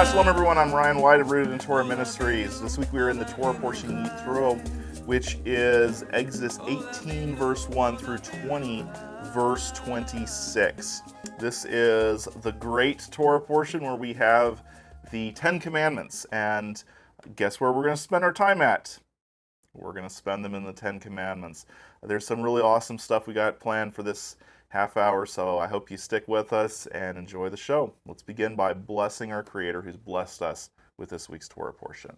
Shalom everyone, I'm Ryan White of Rooted in Torah Ministries. This week we are in the Torah portion Yitro, which is Exodus 18 verse 1 through 20 verse 26. This is the great Torah portion where we have the 10 commandments, and guess where we're going to spend our time at? We're going to spend them in the 10 commandments. There's some really awesome stuff we got planned for this half hour, so I hope you stick with us and enjoy the show. Let's begin by blessing our Creator who's blessed us with this week's Torah portion.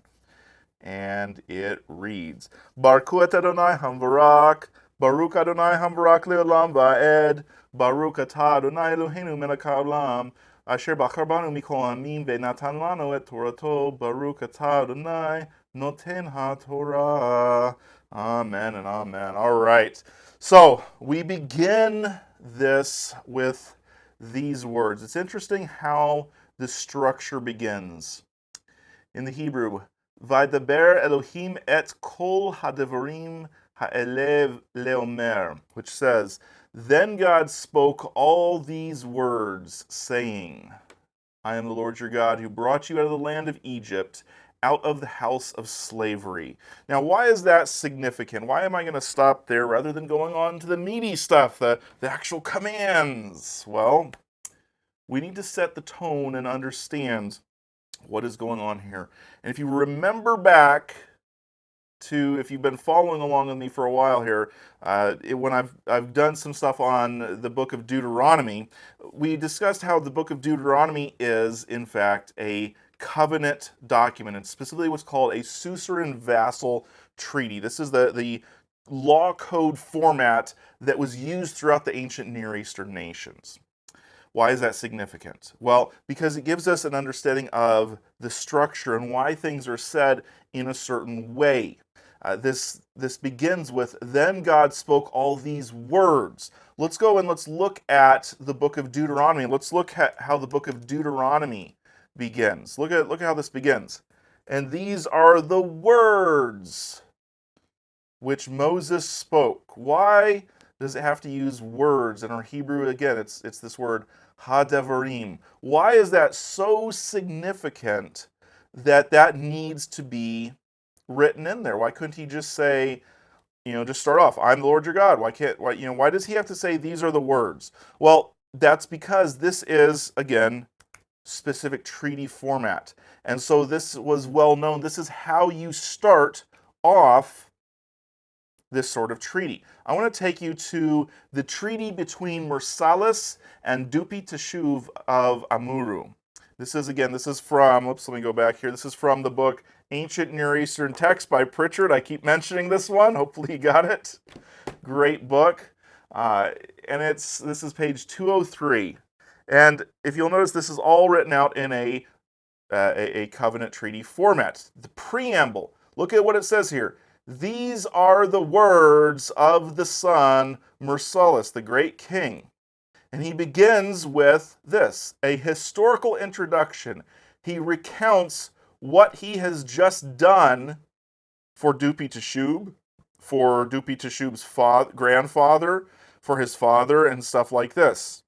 And it reads, Baruch et Adonai hamvarak, Baruch Adonai hamvarak le'olam va'ed, Baruch atah Adonai Eloheinu melech haolam, asher bachar banu mikol amim ve'natan lanu et Torato, Baruch atah Adonai noten ha-Torah. Amen and amen. All right, so we begin this with these words. It's interesting how the structure begins. In the Hebrew, Vaydaber Elohim et kol hadevarim ha'elev leomer, which says, Then God spoke all these words, saying, I am the Lord your God who brought you out of the land of Egypt, out of the house of slavery. Now, why is that significant? Why am I going to stop there rather than going on to the meaty stuff, the actual commands? Well, we need to set the tone and understand what is going on here. And if you remember back to, if you've been following along with me for a while here, when I've done some stuff on the book of Deuteronomy, we discussed how the book of Deuteronomy is, in fact, a covenant document, and specifically what's called a suzerain vassal treaty. This is the law code format that was used throughout the ancient Near Eastern nations. Why is that significant? Well, because it gives us an understanding of the structure and why things are said in a certain way. This begins with, then God spoke all these words. Let's go and let's look at the book of Deuteronomy. Let's look at how the book of Deuteronomy begins. Look at how this begins. And these are the words which Moses spoke. Why does it have to use words? In our Hebrew, again, it's this word hadevarim. Why is that so significant that needs to be written in there? Why couldn't he just say, just start off, I'm the Lord your God? Why does he have to say these are the words? Well, that's because this is, again, specific treaty format. And so this was well known. This is how you start off this sort of treaty. I want to take you to the treaty between Marsalis and Dupi Teshuv of Amuru. This is from, let me go back here. This is from the book Ancient Near Eastern Text by Pritchard. I keep mentioning this one. Hopefully you got it. Great book. And this is page 203. And if you'll notice, this is all written out in a covenant treaty format. The preamble, look at what it says here. These are the words of the son Marsalis, the great king. And he begins with this, a historical introduction. He recounts what he has just done for Dupi Teshub, for Dupi Teshub's grandfather, for his father, and stuff like this.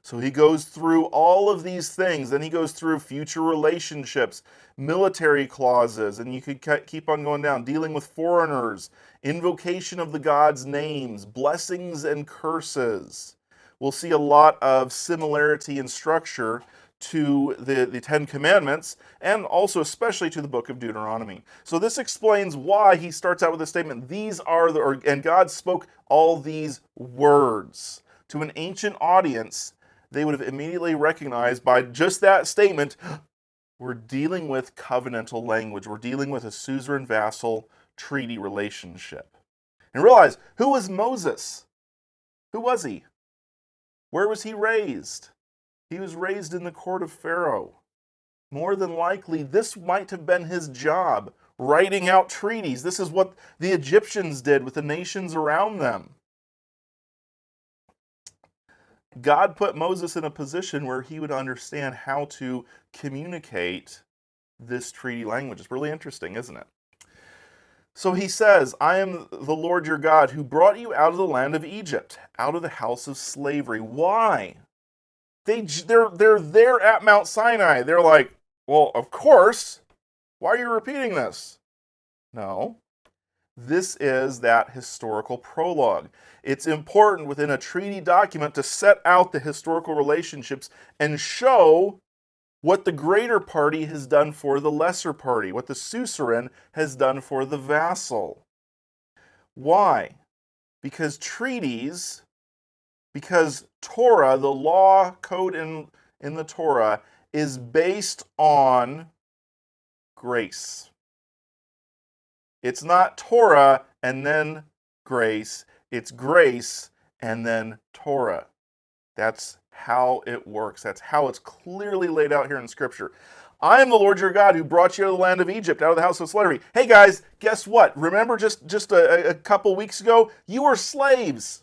So he goes through all of these things, then he goes through future relationships, military clauses, and you could keep on going down, dealing with foreigners, invocation of the gods' names, blessings and curses. We'll see a lot of similarity in structure to the Ten Commandments, and also especially to the book of Deuteronomy. So this explains why he starts out with the statement, and God spoke all these words. To an ancient audience, they would have immediately recognized by just that statement, we're dealing with covenantal language. We're dealing with a suzerain vassal treaty relationship. And realize, who was Moses? Who was he? Where was he raised? He was raised in the court of Pharaoh. More than likely, this might have been his job, writing out treaties. This is what the Egyptians did with the nations around them. God put Moses in a position where he would understand how to communicate this treaty language. It's really interesting, isn't it? So he says, I am the Lord your God who brought you out of the land of Egypt, out of the house of slavery. Why? They're there at Mount Sinai. They're like, Well, of course. Why are you repeating this? No. This is that historical prologue. It's important within a treaty document to set out the historical relationships and show what the greater party has done for the lesser party, what the suzerain has done for the vassal. Why? Because treaties, because Torah, the law code in the Torah, is based on grace. It's not Torah and then grace. It's grace and then Torah. That's how it works. That's how it's clearly laid out here in Scripture. I am the Lord your God who brought you out of the land of Egypt, out of the house of slavery. Hey guys, guess what? Remember just a couple weeks ago? You were slaves.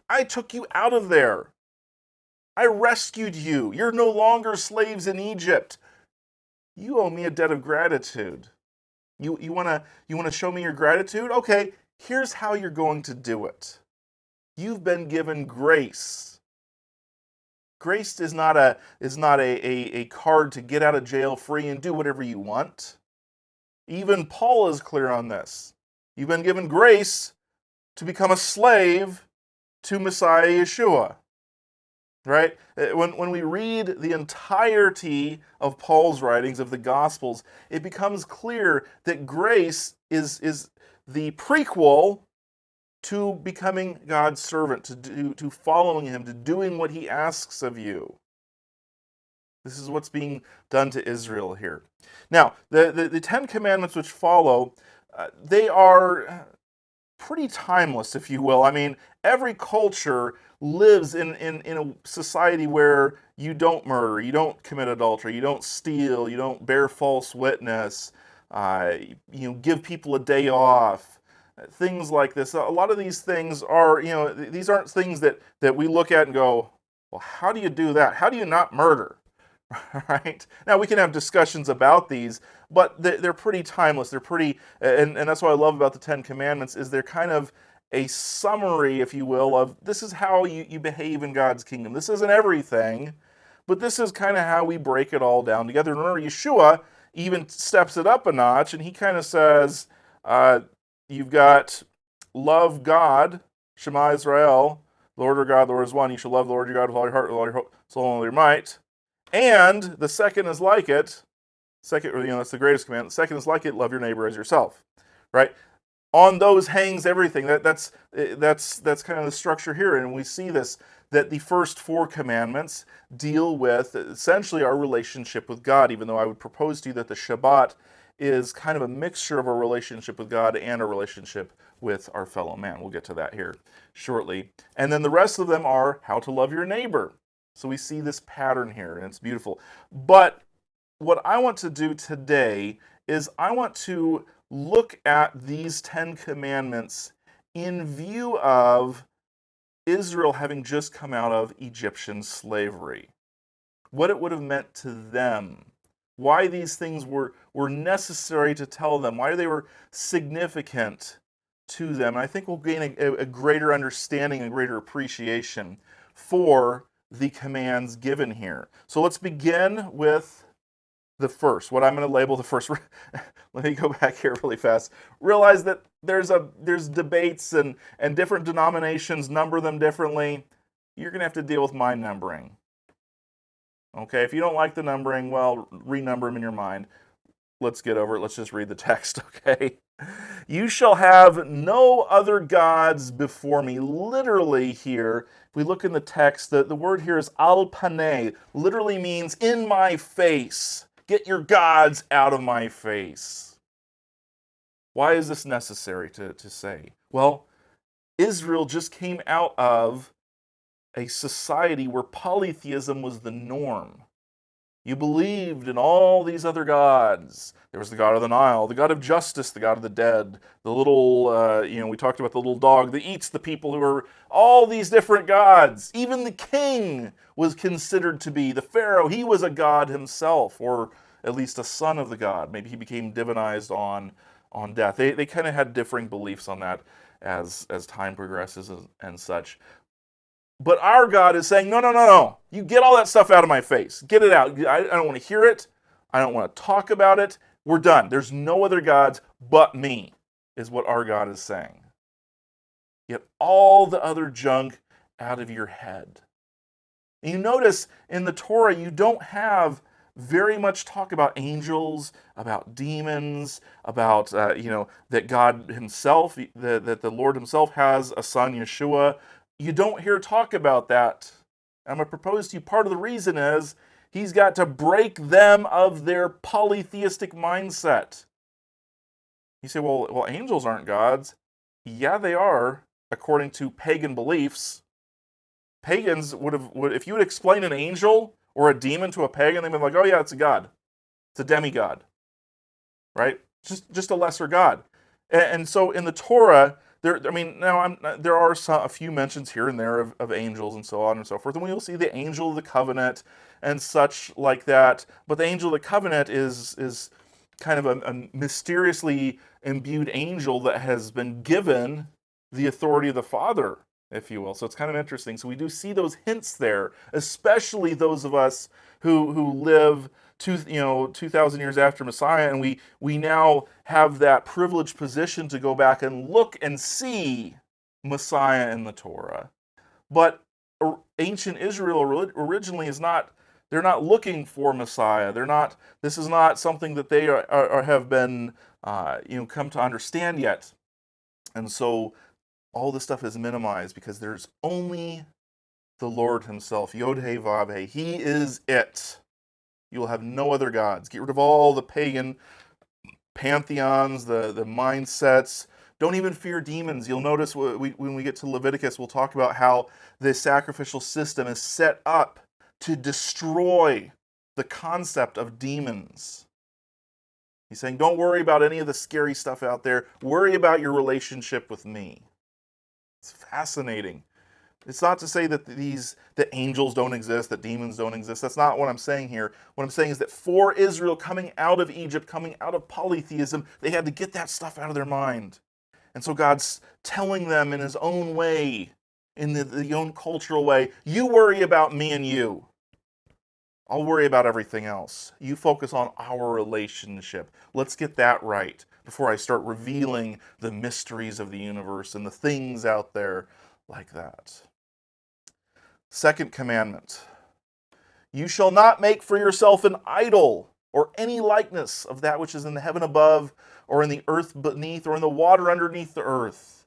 I took you out of there. I rescued you. You're no longer slaves in Egypt. You owe me a debt of gratitude. You want to show me your gratitude? Okay, here's how you're going to do it. You've been given grace. Grace is not a card to get out of jail free and do whatever you want. Even Paul is clear on this. You've been given grace to become a slave to Messiah Yeshua. Right? When we read the entirety of Paul's writings of the Gospels, it becomes clear that grace is the prequel to becoming God's servant, to following him, to doing what he asks of you. This is what's being done to Israel here. Now, the Ten Commandments which follow, they are pretty timeless, if you will. I mean, every culture lives in a society where you don't murder, you don't commit adultery, you don't steal, you don't bear false witness, give people a day off, things like this. A lot of these things are, these aren't things that we look at and go, well, how do you do that? How do you not murder? Right? Now, we can have discussions about these, but they're pretty timeless. They're pretty, and that's what I love about the Ten Commandments, is they're kind of a summary, if you will, of this is how you behave in God's kingdom. This isn't everything, but this is kind of how we break it all down together. Remember, Yeshua even steps it up a notch, and he kind of says, you've got love God, Shema Israel, Lord our God, Lord is one. You shall love the Lord your God with all your heart, with all your soul, and all your might. And the second is like it. That's the greatest commandment. The second is like it, love your neighbor as yourself. Right? On those hangs everything. That's kind of the structure here, and we see this, that the first four commandments deal with essentially our relationship with God, even though I would propose to you that the Shabbat is kind of a mixture of our relationship with God and our relationship with our fellow man. We'll get to that here shortly. And then the rest of them are how to love your neighbor. So we see this pattern here, and it's beautiful. But what I want to do today is I want to look at these Ten Commandments in view of Israel having just come out of Egyptian slavery. What it would have meant to them. Why these things were necessary to tell them. Why they were significant to them. And I think we'll gain a greater understanding and greater appreciation for the commands given here. So let's begin with the first, what I'm going to label the first. Let me go back here really fast. Realize that there's debates and different denominations number them differently. You're going to have to deal with my numbering. Okay, if you don't like the numbering, well, renumber them in your mind. Let's get over it. Let's just read the text, okay? You shall have no other gods before me. Literally here, if we look in the text, the word here is al paneh. Literally means in my face. Get your gods out of my face. Why is this necessary to say? Well, Israel just came out of a society where polytheism was the norm. You believed in all these other gods. There was the god of the Nile, the god of justice, the god of the dead, the little, we talked about the little dog that eats the people who are all these different gods. Even the king was considered to be, the Pharaoh, he was a god himself, or at least a son of the god. Maybe he became divinized on death. They kind of had differing beliefs on that as time progresses and such. But our God is saying, no. You get all that stuff out of my face. Get it out. I don't want to hear it. I don't want to talk about it. We're done. There's no other gods but me, is what our God is saying. Get all the other junk out of your head. And you notice in the Torah, you don't have very much talk about angels, about demons, about that God Himself, that the Lord Himself has a son, Yeshua. You don't hear talk about that. I'm going to propose to you part of the reason is He's got to break them of their polytheistic mindset. You say, well, angels aren't gods. Yeah, they are, according to pagan beliefs. Pagans would if you would explain an angel or a demon to a pagan, they'd be like, oh yeah, it's a god. It's a demigod. Right? Just a lesser god. And so in the Torah, there are a few mentions here and there of angels and so on and so forth. And we'll see the angel of the covenant and such like that. But the angel of the covenant is kind of a mysteriously imbued angel that has been given the authority of the Father, if you will. So it's kind of interesting. So we do see those hints there, especially those of us who live 2,000 years after Messiah, and we now have that privileged position to go back and look and see Messiah in the Torah. But ancient Israel originally they're not looking for Messiah. This is not something that they have been come to understand yet. And so all this stuff is minimized because there's only the Lord Himself, Yod He Vav He. He is it. You will have no other gods. Get rid of all the pagan pantheons, the mindsets. Don't even fear demons. You'll notice when we get to Leviticus, we'll talk about how the sacrificial system is set up to destroy the concept of demons. He's saying, don't worry about any of the scary stuff out there. Worry about your relationship with me. It's fascinating. It's not to say that that angels don't exist, that demons don't exist. That's not what I'm saying here. What I'm saying is that for Israel coming out of Egypt, coming out of polytheism, they had to get that stuff out of their mind. And so God's telling them in His own way, in the own cultural way, you worry about me and you. I'll worry about everything else. You focus on our relationship. Let's get that right before I start revealing the mysteries of the universe and the things out there like that. Second commandment. You shall not make for yourself an idol or any likeness of that which is in the heaven above or in the earth beneath or in the water underneath the earth.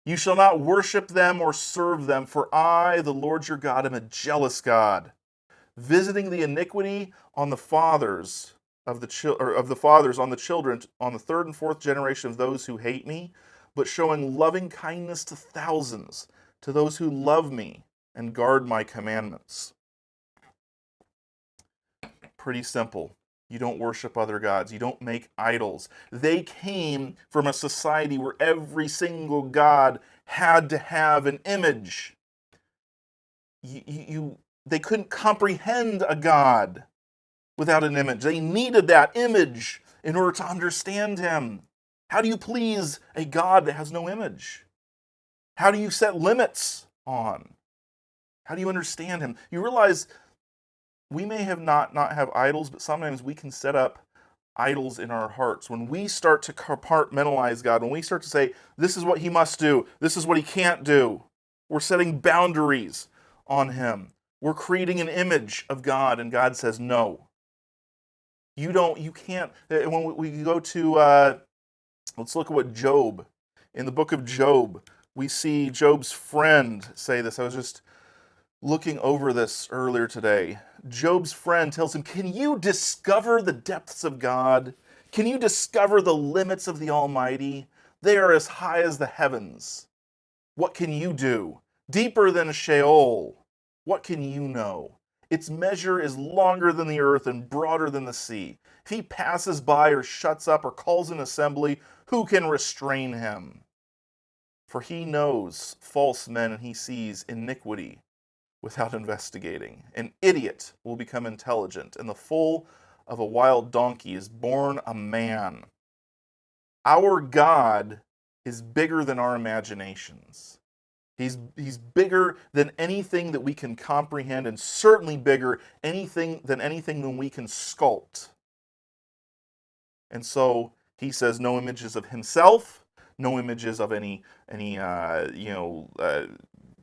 You shall not worship them or serve them, for I, the Lord your God, am a jealous God, visiting the iniquity on the fathers of the fathers on the children, on the third and fourth generation of those who hate me, but showing loving kindness to thousands, to those who love me and guard my commandments. Pretty simple. You don't worship other gods. You don't make idols. They came from a society where every single god had to have an image. They couldn't comprehend a God without an image. They needed that image in order to understand Him. How do you please a God that has no image? How do you set limits on? How do you understand Him? You realize we may have not have idols, but sometimes we can set up idols in our hearts. When we start to compartmentalize God, when we start to say, this is what He must do, this is what He can't do, we're setting boundaries on Him. We're creating an image of God, and God says, no. You can't. When we go to, let's look at what Job, in the book of Job, we see Job's friend say this. I was just looking over this earlier today. Job's friend tells him, can you discover the depths of God? Can you discover the limits of the Almighty? They are as high as the heavens. What can you do? Deeper than Sheol. What can you know? Its measure is longer than the earth and broader than the sea. If He passes by or shuts up or calls an assembly, who can restrain Him? For He knows false men and He sees iniquity without investigating. An idiot will become intelligent, and the foal of a wild donkey is born a man. Our God is bigger than our imaginations. He's bigger than anything that we can comprehend, and certainly bigger than anything we can sculpt And so he says no images of himself, no images of any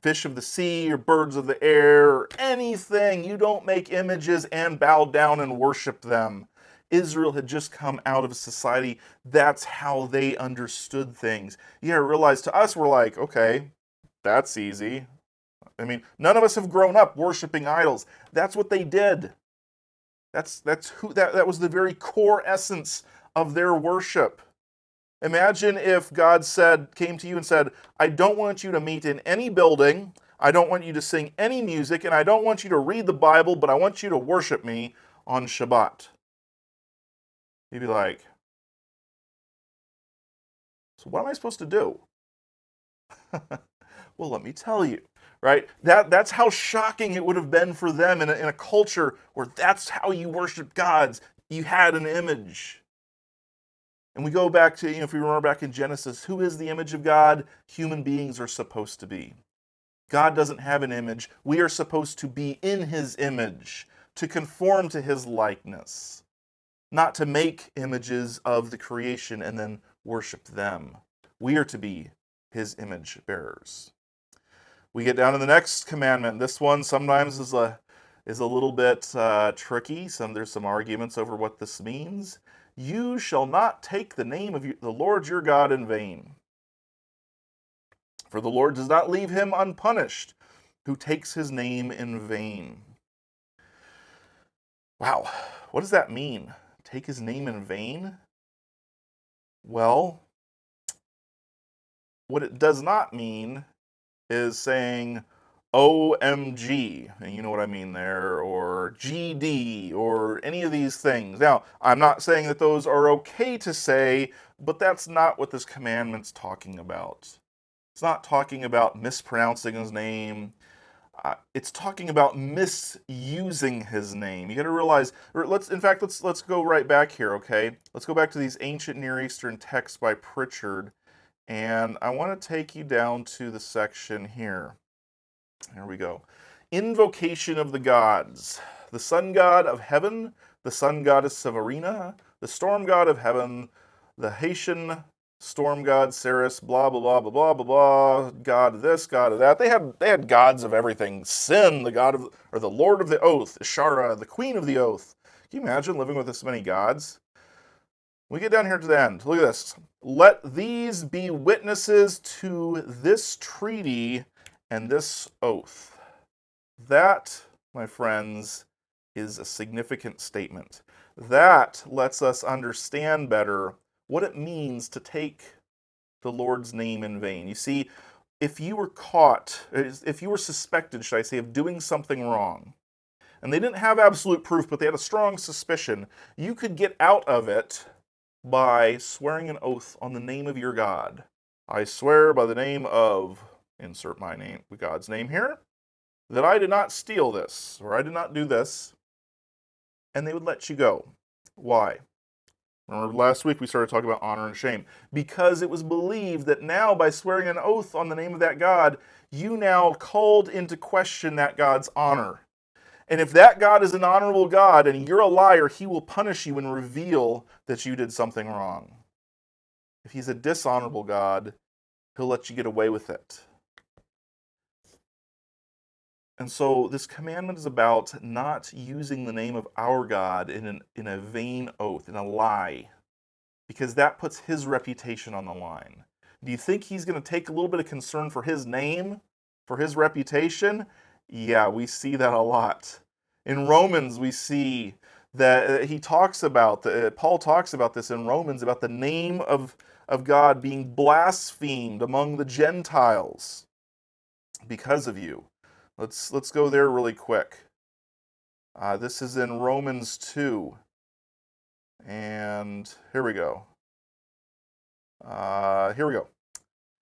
fish of the sea or birds of the air or anything. You don't make images and bow down and worship them. Israel had just come out of a society. That's how they understood things. You gotta realize, to us, we're like, okay, that's easy. I mean, none of us have grown up worshiping idols. That's what they did. That was the very core essence of their worship. Imagine if God came to you and said, I don't want you to meet in any building, I don't want you to sing any music, and I don't want you to read the Bible, but I want you to worship me on Shabbat. You'd be like, so what am I supposed to do? Well, let me tell you, right? That's how shocking it would have been for them in a culture where that's how you worship gods. You had an image. And we go back to, if we remember back in Genesis, who is the image of God? Human beings are supposed to be. God doesn't have an image. We are supposed to be in his image, to conform to his likeness, not to make images of the creation and then worship them. We are to be his image bearers. We get down to the next commandment. This one sometimes is a little bit tricky. There's some arguments over what this means. You shall not take the name of the Lord your God in vain. For the Lord does not leave him unpunished who takes his name in vain. Wow, what does that mean? Take his name in vain? Well, what it does not mean is saying OMG, and you know what I mean there, or GD, or any of these things. Now, I'm not saying that those are okay to say, but that's not what this commandment's talking about. It's not talking about mispronouncing his name. It's talking about misusing his name. You got to realize, let's go right back here, okay? Let's go back to these ancient Near Eastern texts by Pritchard, and I want to take you down to the section here. Here we go. Invocation of the gods. The sun god of heaven, the sun goddess Severina, the storm god of heaven, the Haitian storm god Ceres, blah, blah, blah, blah, blah, blah, blah, god of this, god of that. They had gods of everything. Sin, the Lord of the oath, Ishara, the queen of the oath. Can you imagine living with this many gods? We get down here to the end. Look at this. Let these be witnesses to this treaty and this oath. That, my friends, is a significant statement. That lets us understand better what it means to take the Lord's name in vain. You see, if you were suspected, should I say, of doing something wrong, and they didn't have absolute proof, but they had a strong suspicion, you could get out of it by swearing an oath on the name of your God. I swear by the name of, insert my name, God's name here, that I did not steal this, or I did not do this, and they would let you go. Why? Remember last week we started talking about honor and shame. Because it was believed that now by swearing an oath on the name of that God, you now called into question that God's honor. And if that God is an honorable God and you're a liar, he will punish you and reveal that you did something wrong. If he's a dishonorable God, he'll let you get away with it. And so this commandment is about not using the name of our God in a vain oath, in a lie, because that puts his reputation on the line. Do you think he's going to take a little bit of concern for his name, for his reputation? Yeah, we see that a lot. In Romans, we see that Paul talks about this in Romans, about the name of God being blasphemed among the Gentiles because of you. Let's go there really quick. This is in Romans 2. And here we go.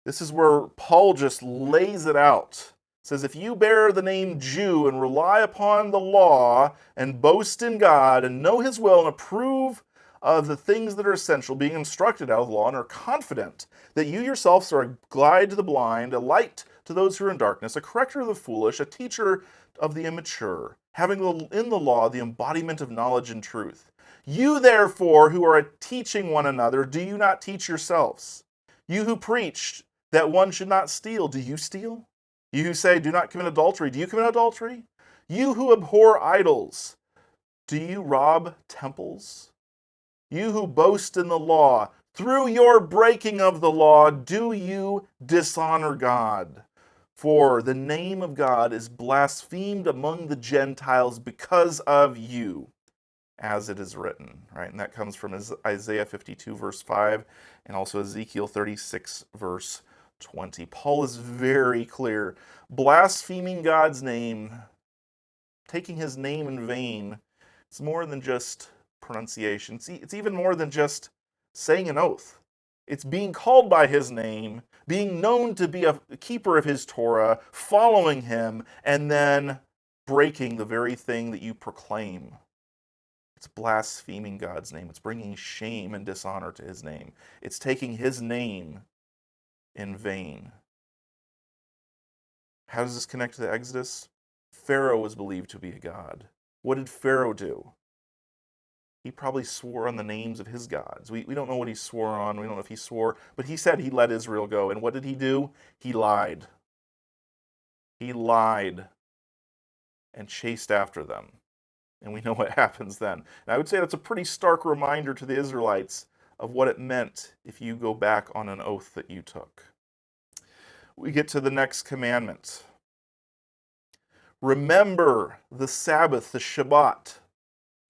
This is where Paul just lays it out. It says, if you bear the name Jew and rely upon the law and boast in God and know his will and approve of the things that are essential, being instructed out of the law, and are confident that you yourselves are a guide to the blind, a light to those who are in darkness, a corrector of the foolish, a teacher of the immature, having in the law the embodiment of knowledge and truth. You therefore who are teaching one another, do you not teach yourselves? You who preach that one should not steal, do you steal? You who say, do not commit adultery, do you commit adultery? You who abhor idols, do you rob temples? You who boast in the law, through your breaking of the law, do you dishonor God? For the name of God is blasphemed among the Gentiles because of you, as it is written, right? And that comes from Isaiah 52, verse 5, and also Ezekiel 36, verse 20. Paul is very clear. Blaspheming God's name, taking his name in vain, it's more than just pronunciation. It's even more than just saying an oath. It's being called by his name, being known to be a keeper of his Torah, following him, and then breaking the very thing that you proclaim. It's blaspheming God's name. It's bringing shame and dishonor to his name. It's taking his name in vain. How does this connect to the Exodus? Pharaoh was believed to be a god. What did Pharaoh do? He probably swore on the names of his gods. We don't know what he swore on. We don't know if he swore, but he said he let Israel go. And what did he do? He lied. He lied and chased after them. And we know what happens then. And I would say that's a pretty stark reminder to the Israelites of what it meant if you go back on an oath that you took. We get to the next commandment. Remember the Sabbath, the Shabbat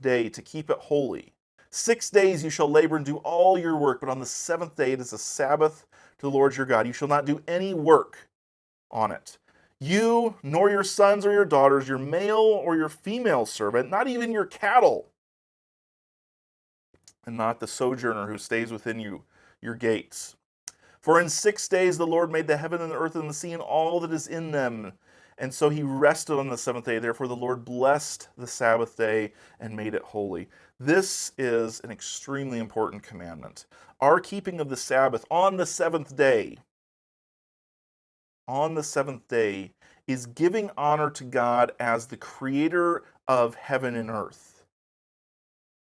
day, to keep it holy. 6 days you shall labor and do all your work, but on the seventh day it is a Sabbath to the Lord your God. You shall not do any work on it. You, nor your sons or your daughters, your male or your female servant, not even your cattle, and not the sojourner who stays within your gates. For in 6 days the Lord made the heaven and the earth and the sea and all that is in them. And so he rested on the seventh day. Therefore the Lord blessed the Sabbath day and made it holy. This is an extremely important commandment. Our keeping of the Sabbath on the seventh day, is giving honor to God as the creator of heaven and earth.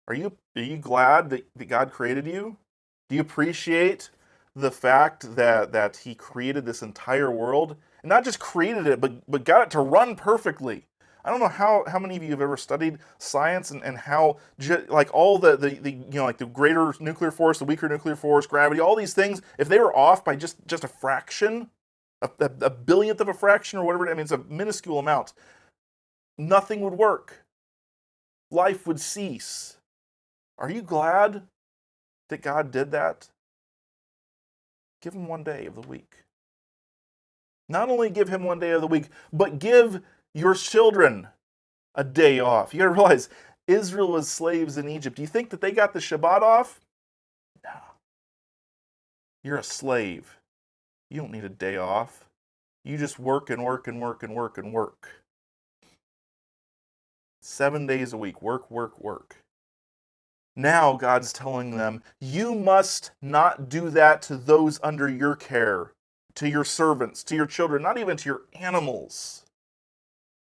Are you glad that God created you? Do you appreciate the fact that he created this entire world? And not just created it, but got it to run perfectly. I don't know how many of you have ever studied science and how like all the like the greater nuclear force, the weaker nuclear force, gravity, all these things, if they were off by just a fraction, a billionth of a fraction or whatever, I mean, it's a minuscule amount, nothing would work. Life would cease. Are you glad that God did that? Give him 1 day of the week. Not only give him 1 day of the week, but give your children a day off. You got to realize, Israel was slaves in Egypt. Do you think that they got the Shabbat off? No. You're a slave. You don't need a day off. You just work and work and work and work and work. 7 days a week, work, work, work. Now God's telling them, you must not do that to those under your care, to your servants, to your children, not even to your animals,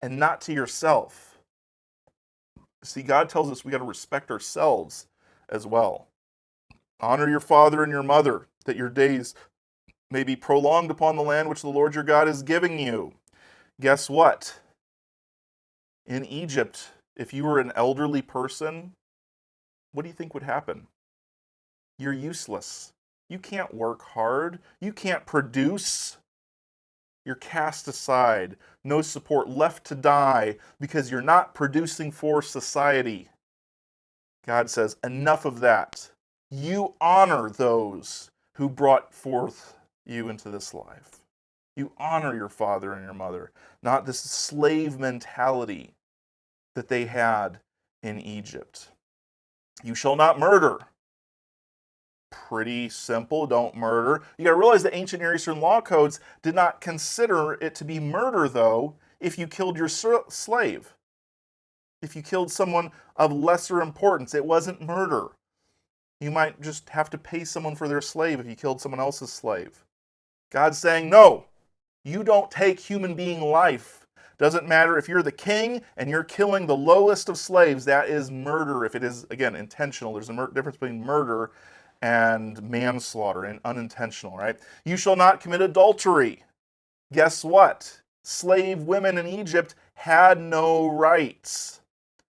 and not to yourself. See, God tells us we got to respect ourselves as well. Honor your father and your mother, that your days may be prolonged upon the land which the Lord your God is giving you. Guess what? In Egypt, if you were an elderly person, what do you think would happen? You're useless. You can't work hard. You can't produce. You're cast aside. No support, left to die because you're not producing for society. God says, enough of that. You honor those who brought forth you into this life. You honor your father and your mother, not this slave mentality that they had in Egypt. You shall not murder. Pretty simple, don't murder. You got to realize the ancient Near Eastern law codes did not consider it to be murder, though, if you killed your slave. If you killed someone of lesser importance, it wasn't murder. You might just have to pay someone for their slave if you killed someone else's slave. God's saying, no, You don't take human being life. Doesn't matter if you're the king and you're killing the lowest of slaves. That is murder. If it is, again, intentional. There's a difference between murder and manslaughter and unintentional, right? You shall not commit adultery. Guess what? Slave women in Egypt had no rights.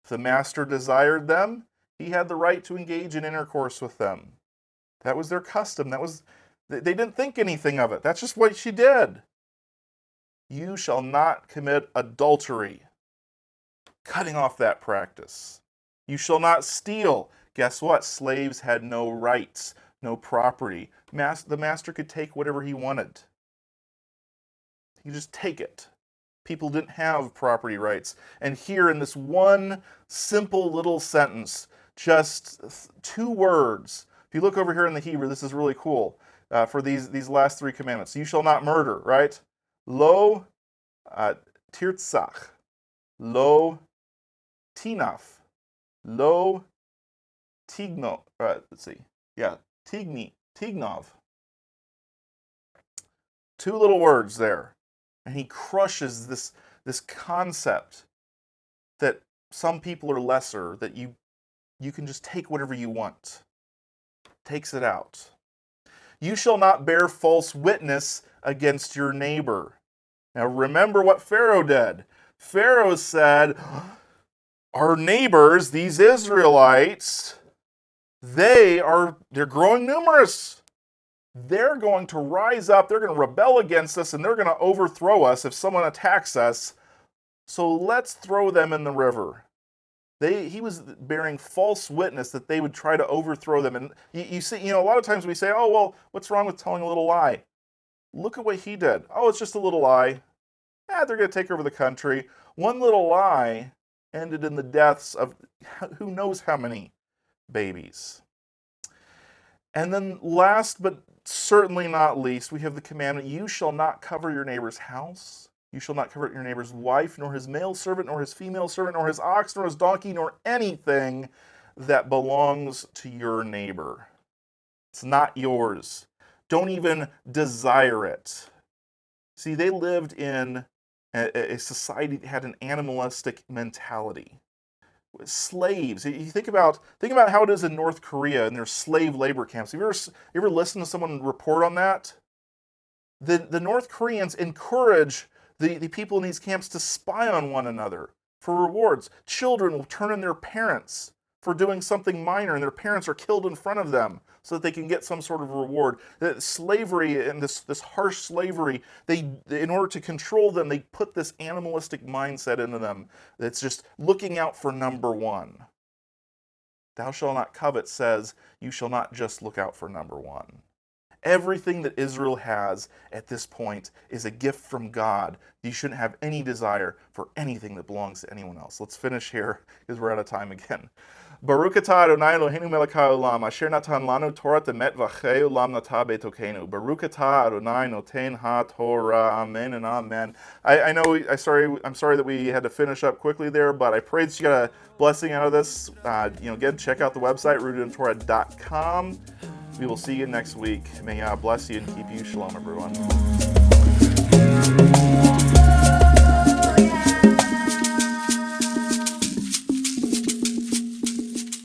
If the master desired them, he had the right to engage in intercourse with them. That was their custom. They didn't think anything of it. That's just what she did. You shall not commit adultery. Cutting off that practice. You shall not steal. Guess what? Slaves had no rights, no property. The master could take whatever he wanted. He could just take it. People didn't have property rights. And here in this one simple little sentence, just 2 words. If you look over here in the Hebrew, this is really cool for these last 3 commandments. You shall not murder, right? Lo tirtzach. Lo tinaf. Lo tigno. Let's see. Yeah, tignov. 2 little words there. And he crushes this concept that some people are lesser, that you can just take whatever you want. Takes it out. You shall not bear false witness against your neighbor. Now remember what Pharaoh did. Pharaoh said, our neighbors, these Israelites, they're growing numerous. They're going to rise up, they're going to rebel against us, and they're going to overthrow us if someone attacks us. So let's throw them in the river. He was bearing false witness that they would try to overthrow them. And you see, a lot of times we say, oh, well, what's wrong with telling a little lie? Look at what he did. Oh, it's just a little lie. They're going to take over the country. One little lie ended in the deaths of who knows how many babies. And then last but certainly not least, we have the commandment, you shall not cover your neighbor's house. You shall not covet your neighbor's wife, nor his male servant, nor his female servant, nor his ox, nor his donkey, nor anything that belongs to your neighbor. It's not yours. Don't even desire it. See, they lived in a society that had an animalistic mentality. Slaves. You think about how it is in North Korea and their slave labor camps. Have you ever listened to someone report on that? The North Koreans encourage the people in these camps to spy on one another for rewards. Children will turn in their parents for doing something minor, and their parents are killed in front of them so that they can get some sort of reward. Slavery and this harsh slavery, in order to control them, they put this animalistic mindset into them that's just looking out for number one. Thou shalt not covet says you shall not just look out for number one. Everything that Israel has at this point is a gift from God. You shouldn't have any desire for anything that belongs to anyone else. Let's finish here because we're out of time again. Baruch atah Adonai Eloheinu melech haolam, asher natan lanu Torah temet v'chei olam nata beitokenu. Baruch atah Adonai noten ha-Torah. Amen and amen. I'm sorry that we had to finish up quickly there, but I pray that you got a blessing out of this. Again, check out the website, rootedintorah.com. We will see you next week. May God bless you and keep you. Shalom, everyone.